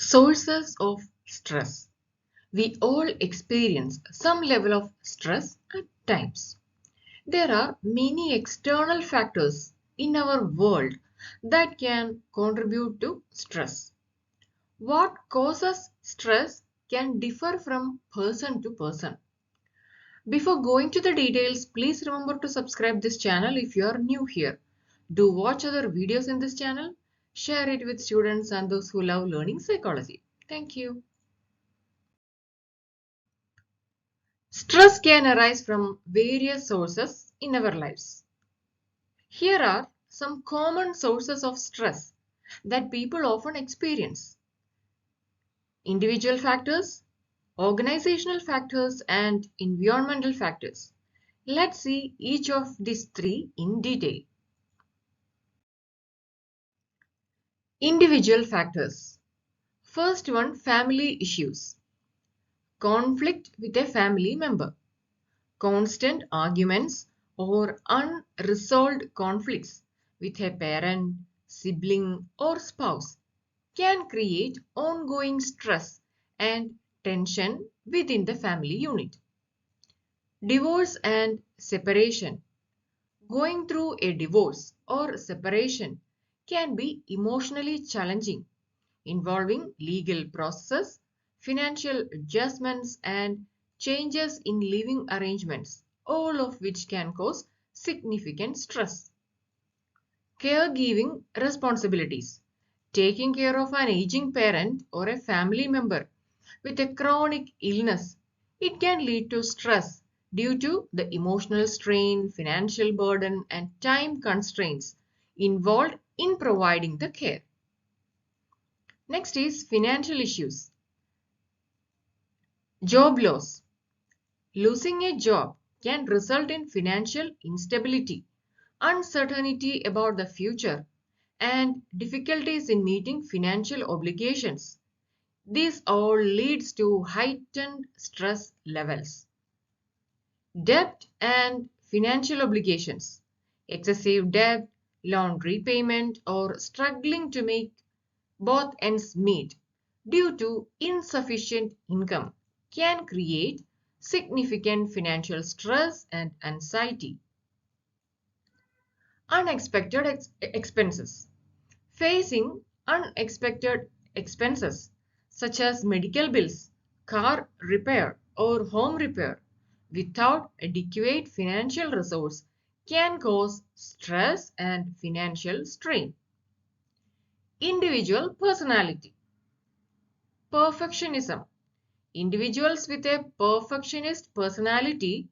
Sources of stress. We all experience some level of stress at times. There are many external factors in our world that can contribute to stress. What causes stress can differ from person to person. Before going to the details, please remember to subscribe this channel if you are new here. Do watch other videos in this channel. Share it with students and those who love learning psychology. Thank you. Stress can arise from various sources in our lives. Here are some common sources of stress that people often experience. Individual factors, organizational factors, and environmental factors. Let's see each of these three in detail. Individual factors. First one, family issues. Conflict with a family member. Constant arguments or unresolved conflicts with a parent, sibling, or spouse can create ongoing stress and tension within the family unit. Divorce and separation. Going through a divorce or separation can be emotionally challenging, involving legal processes, financial adjustments, and changes in living arrangements, all of which can cause significant stress. Caregiving responsibilities. Taking care of an aging parent or a family member with a chronic illness, it can lead to stress due to the emotional strain, financial burden, and time constraints involved in providing the care. Next is financial issues. Job loss. Losing a job can result in financial instability, uncertainty about the future, and difficulties in meeting financial obligations. This all leads to heightened stress levels. Debt and financial obligations. Excessive debt, loan repayment, or struggling to make both ends meet due to insufficient income can create significant financial stress and anxiety. Unexpected expenses. Facing unexpected expenses such as medical bills, car repair, or home repair without adequate financial resource can cause stress and financial strain. Individual personality. Perfectionism. Individuals with a perfectionist personality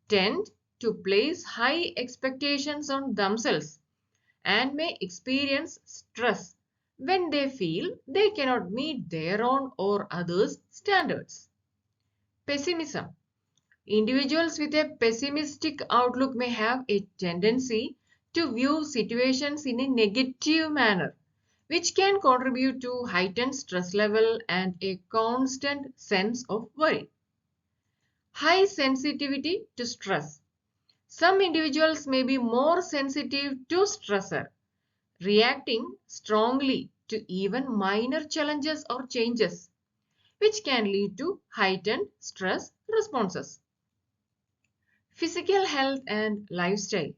tend to place high expectations on themselves and may experience stress when they feel they cannot meet their own or others' standards. Pessimism. Individuals with a pessimistic outlook may have a tendency to view situations in a negative manner, which can contribute to heightened stress level and a constant sense of worry. High sensitivity to stress. Some individuals may be more sensitive to stressor, reacting strongly to even minor challenges or changes, which can lead to heightened stress responses. Physical health and lifestyle.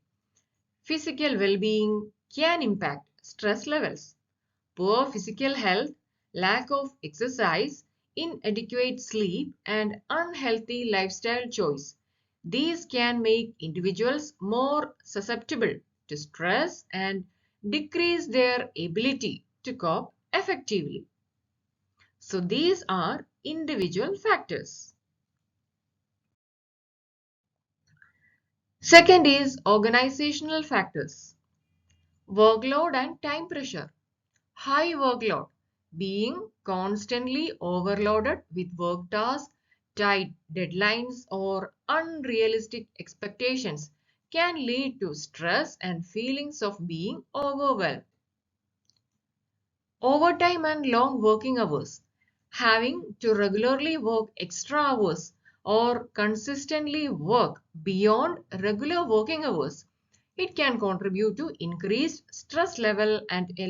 Physical well-being can impact stress levels. Poor physical health, lack of exercise, inadequate sleep, and unhealthy lifestyle choice. These can make individuals more susceptible to stress and decrease their ability to cope effectively. So these are individual factors. Second is organizational factors. Workload and time pressure. High workload, being constantly overloaded with work tasks, tight deadlines, or unrealistic expectations can lead to stress and feelings of being overwhelmed. Overtime and long working hours. Having to regularly work extra hours or consistently work beyond regular working hours, it can contribute to increased stress level and a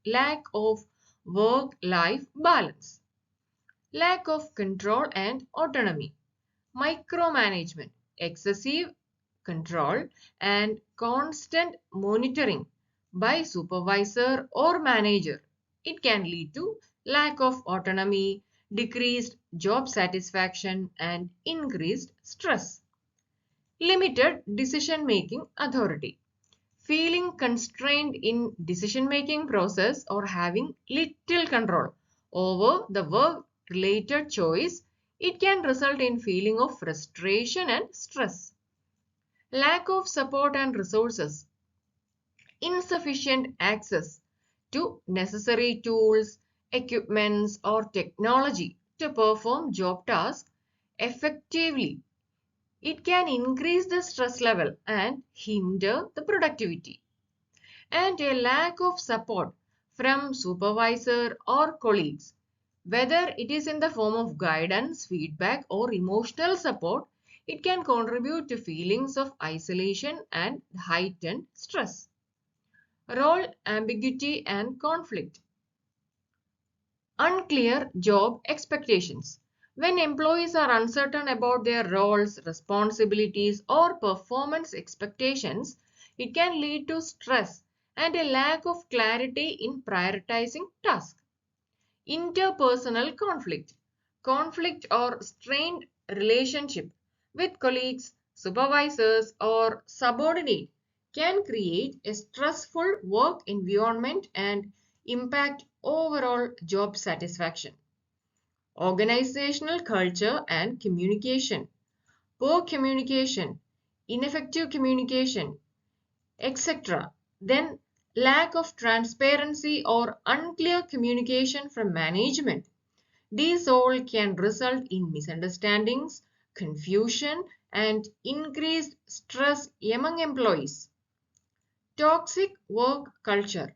lack of work-life balance. Lack of control and autonomy. Micromanagement, excessive control and constant monitoring by supervisor or manager. It can lead to lack of autonomy, decreased job satisfaction and increased stress. Limited decision-making authority. Feeling constrained in decision-making process or having little control over the work-related choice, it can result in feeling of frustration and stress. Lack of support and resources. Insufficient access to necessary tools, equipments, or technology to perform job tasks effectively. It can increase the stress level and hinder the productivity. And a lack of support from supervisor or colleagues, whether it is in the form of guidance, feedback, or emotional support, it can contribute to feelings of isolation and heightened stress. Role ambiguity and conflict. Unclear job expectations. When employees are uncertain about their roles, responsibilities, or performance expectations, it can lead to stress and a lack of clarity in prioritizing tasks. Interpersonal conflict. Conflict or strained relationship with colleagues, supervisors, or subordinates can create a stressful work environment and impact overall job satisfaction. Organizational culture and communication. Poor communication, ineffective communication, etc. Then lack of transparency or unclear communication from management. These all can result in misunderstandings, confusion, and increased stress among employees. Toxic work culture.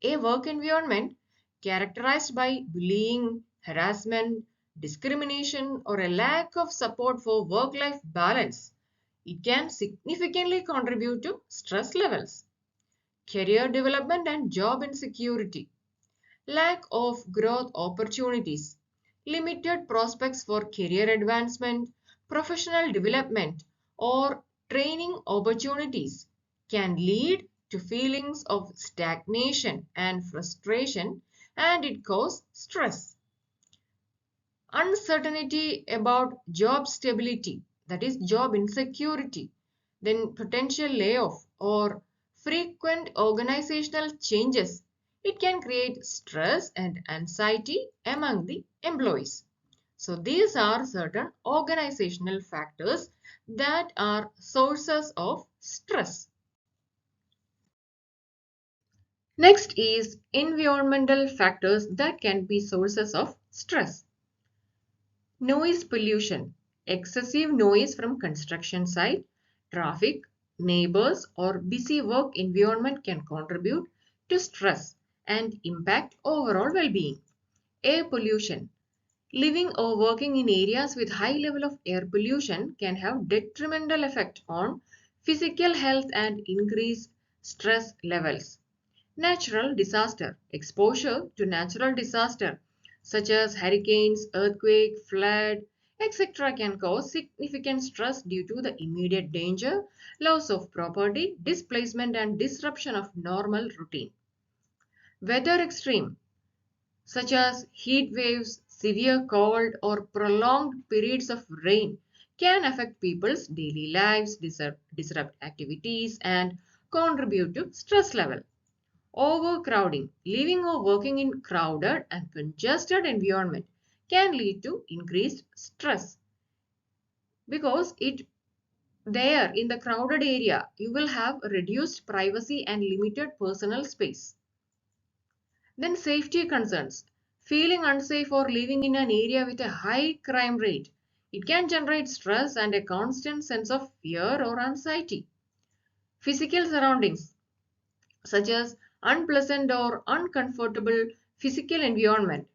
A work environment characterized by bullying, harassment, discrimination, or a lack of support for work-life balance. It can significantly contribute to stress levels. Career development and job insecurity. Lack of growth opportunities, limited prospects for career advancement, professional development, or training opportunities can lead to feelings of stagnation and frustration, and it causes stress. Uncertainty about job stability, that is job insecurity, then potential layoff or frequent organizational changes. It can create stress and anxiety among the employees. So these are certain organizational factors that are sources of stress. Next is environmental factors that can be sources of stress. Noise pollution. Excessive noise from construction site, traffic, neighbors or busy work environment can contribute to stress and impact overall well-being. Air pollution. Living or working in areas with high level of air pollution can have detrimental effect on physical health and increase stress levels. Natural disaster. Exposure to natural disaster such as hurricanes, earthquake, flood, etc. can cause significant stress due to the immediate danger, loss of property, displacement and disruption of normal routine. Weather extreme such as heat waves, severe cold or prolonged periods of rain can affect people's daily lives, disrupt activities and contribute to stress level. Overcrowding, living or working in crowded and congested environment can lead to increased stress because it there in the crowded area you will have reduced privacy and limited personal space. Then safety concerns. Feeling unsafe or living in an area with a high crime rate. It can generate stress and a constant sense of fear or anxiety. Physical surroundings such as unpleasant or uncomfortable physical environment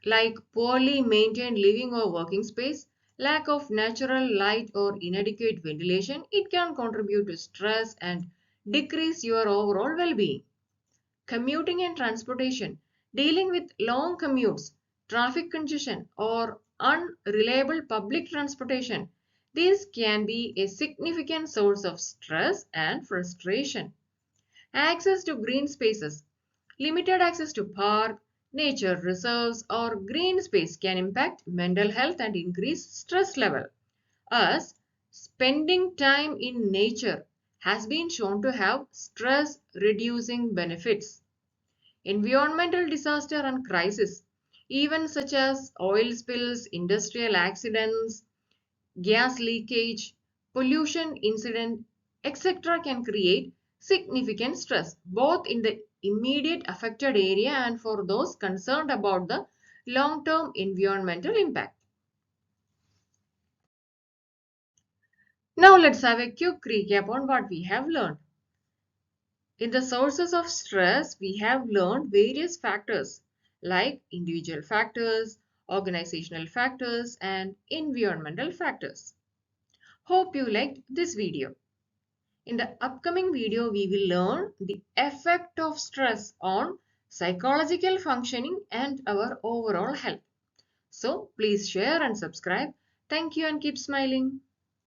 like poorly maintained living or working space, lack of natural light or inadequate ventilation, it can contribute to stress and decrease your overall well-being. commuting and transportation, dealing with long commutes, traffic congestion, or unreliable public transportation. This can be a significant source of stress and frustration. Access to green spaces. Limited access to park, nature reserves, or green space can impact mental health and increase stress level. As spending time in nature has been shown to have stress reducing benefits. Environmental disaster and crisis, events such as oil spills, industrial accidents, gas leakage, pollution incident, etc. can create significant stress both in the immediate affected area and for those concerned about the long-term environmental impact. Now let's have a quick recap on what we have learned. In the sources of stress, we have learned various factors like individual factors, organizational factors, and environmental factors. Hope you liked this video. In the upcoming video, we will learn the effect of stress on psychological functioning and our overall health. So please share and subscribe. Thank you and keep smiling.